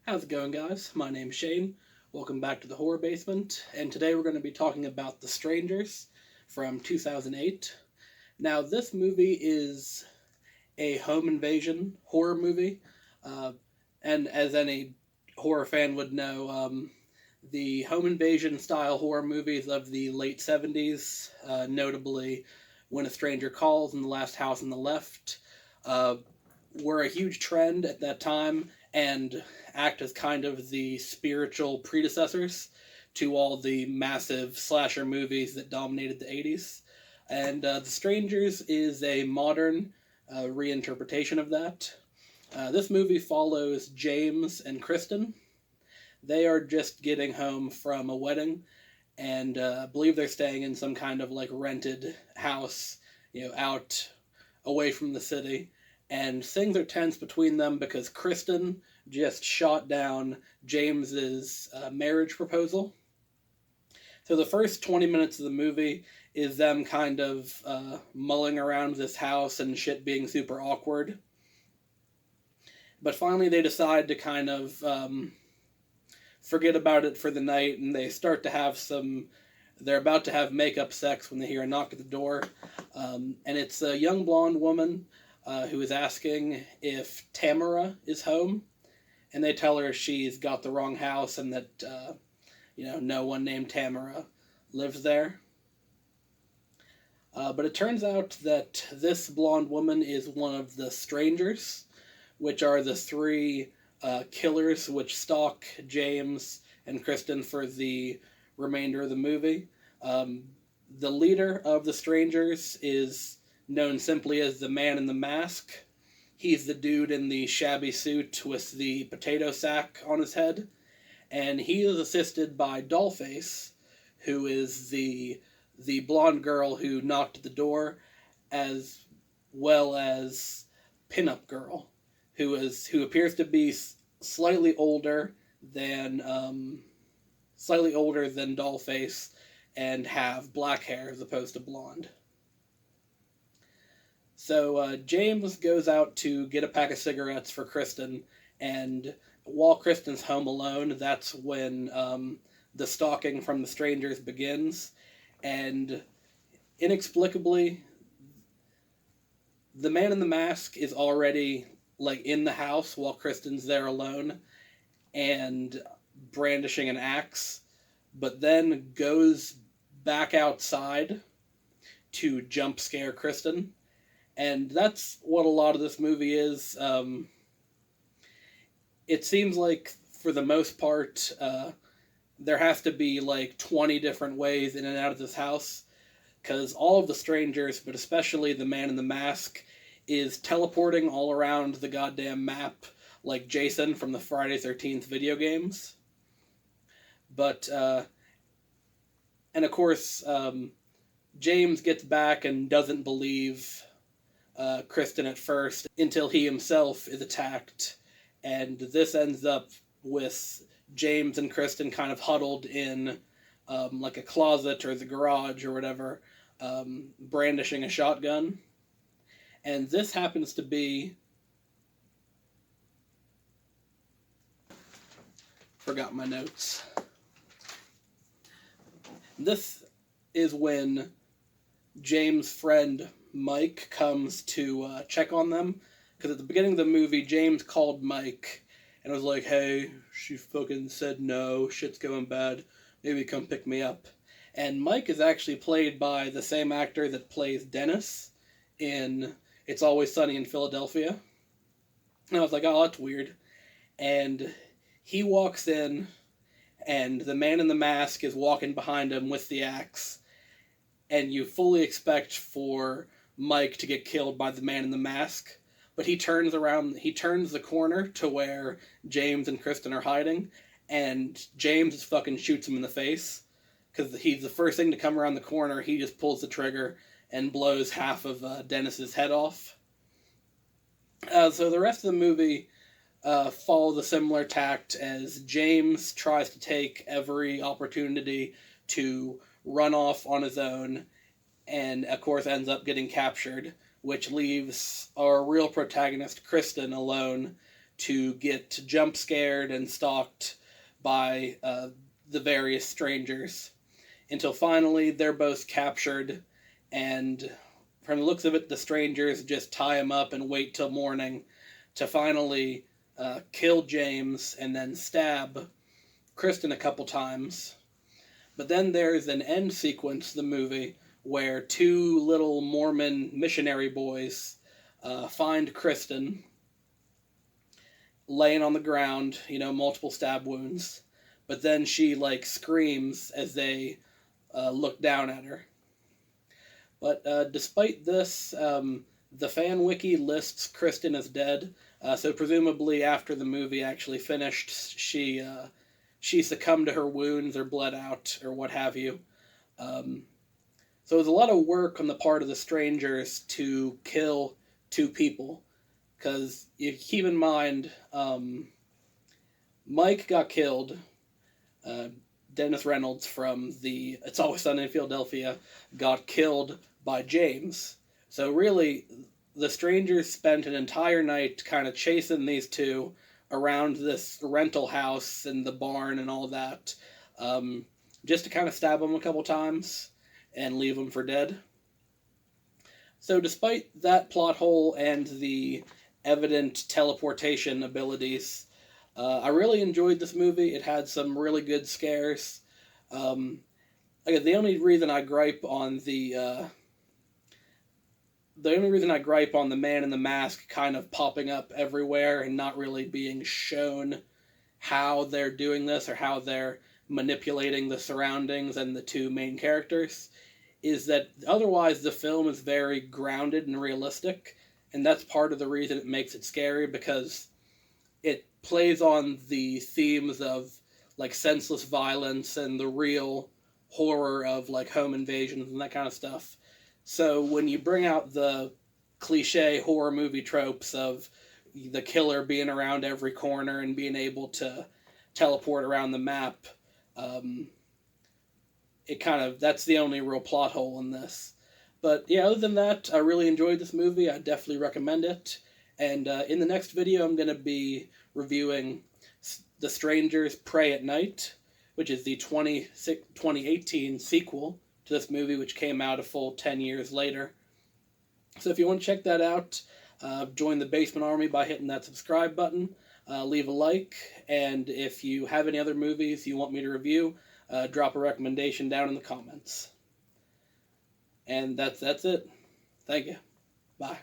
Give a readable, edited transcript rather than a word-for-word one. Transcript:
How's it going, guys? My name's Shane. Welcome back to the Horror Basement, and today we're going to be talking about The Strangers from 2008. Now, this movie is a home invasion horror movie, uh, and as any horror fan would know, the home invasion style horror movies of the late 70s, notably When a Stranger Calls and The Last House on the Left, uh, were a huge trend at that time and act as kind of the spiritual predecessors to all the massive slasher movies that dominated the 80s. And The Strangers is a modern reinterpretation of that. This movie follows James and Kristen. They are just getting home from a wedding, and I believe they're staying in some kind of like rented house, out away from the city. And things are tense between them because Kristen just shot down James's marriage proposal. So the first 20 minutes of the movie is them kind of mulling around this house and shit being super awkward. But finally, they decide to kind of forget about it for the night, and they start to have some. They're about to have makeup sex when they hear a knock at the door, and it's a young blonde woman who is asking if Tamara is home, and they tell her she's got the wrong house and that no one named Tamara lives there. But it turns out that this blonde woman is one of the strangers, which are the three killers which stalk James and Kristen for the remainder of the movie. The leader of the strangers is known simply as the Man in the Mask. He's the dude in the shabby suit with the potato sack on his head, and he is assisted by Dollface, who is the blonde girl who knocked at the door, as well as Pinup Girl, who appears to be slightly older than Dollface and have black hair as opposed to blonde. So James goes out to get a pack of cigarettes for Kristen, and while Kristen's home alone, that's when the stalking from the strangers begins, and inexplicably, the Man in the Mask is already in the house while Kristen's there alone and brandishing an axe, but then goes back outside to jump scare Kristen. And that's what a lot of this movie is. It seems like, for the most part, there has to be 20 different ways in and out of this house, because all of the strangers, but especially the Man in the Mask, is teleporting all around the goddamn map like Jason from the Friday 13th video games. But, and of course, James gets back and doesn't believe Kristen at first until he himself is attacked, and this ends up with James and Kristen kind of huddled in a closet or the garage or whatever, brandishing a shotgun. And this happens to be... Forgot my notes. This is when James' friend Mike comes to check on them, because at the beginning of the movie, James called Mike and was like, hey, she fucking said no, shit's going bad, maybe come pick me up. And Mike is actually played by the same actor that plays Dennis in It's Always Sunny in Philadelphia. And I was like, oh, that's weird. And he walks in, and the Man in the Mask is walking behind him with the axe, and you fully expect for Mike to get killed by the Man in the Mask, but he turns the corner to where James and Kristen are hiding, and James just fucking shoots him in the face, because he's the first thing to come around the corner. He just pulls the trigger and blows half of Dennis's head off. So the rest of the movie follows a similar tact as James tries to take every opportunity to run off on his own, and of course ends up getting captured, which leaves our real protagonist, Kristen, alone to get jump scared and stalked by the various strangers, until finally they're both captured, and from the looks of it, the strangers just tie him up and wait till morning to finally kill James and then stab Kristen a couple times. But then there's an end sequence to the movie where two little Mormon missionary boys find Kristen laying on the ground, multiple stab wounds. But then she, screams as they look down at her. But despite this, the fan wiki lists Kristen as dead, so presumably after the movie actually finished, she succumbed to her wounds or bled out or what have you. So it was a lot of work on the part of the strangers to kill two people, because you keep in mind, Mike got killed. Dennis Reynolds from the It's Always Sunny in Philadelphia got killed by James. So really, the strangers spent an entire night kind of chasing these two around this rental house and the barn and all that, just to kind of stab them a couple times and leave them for dead. So despite that plot hole and the evident teleportation abilities, I really enjoyed this movie. It had some really good scares. The only reason I gripe on the Man in the Mask kind of popping up everywhere and not really being shown how they're doing this or how they're manipulating the surroundings and the two main characters is that otherwise the film is very grounded and realistic, and that's part of the reason it makes it scary, because it plays on the themes of senseless violence and the real horror of home invasions and that kind of stuff. So when you bring out the cliche horror movie tropes of the killer being around every corner and being able to teleport around the map, that's the only real plot hole in this. But yeah, other than that, I really enjoyed this movie. I definitely recommend it. And in the next video, I'm going to be reviewing The Strangers Pray at Night, which is the 2018 sequel to this movie, which came out a full 10 years later. So if you want to check that out, join the Basement Army by hitting that subscribe button, leave a like, and if you have any other movies you want me to review, drop a recommendation down in the comments. And that's it. Thank you. Bye.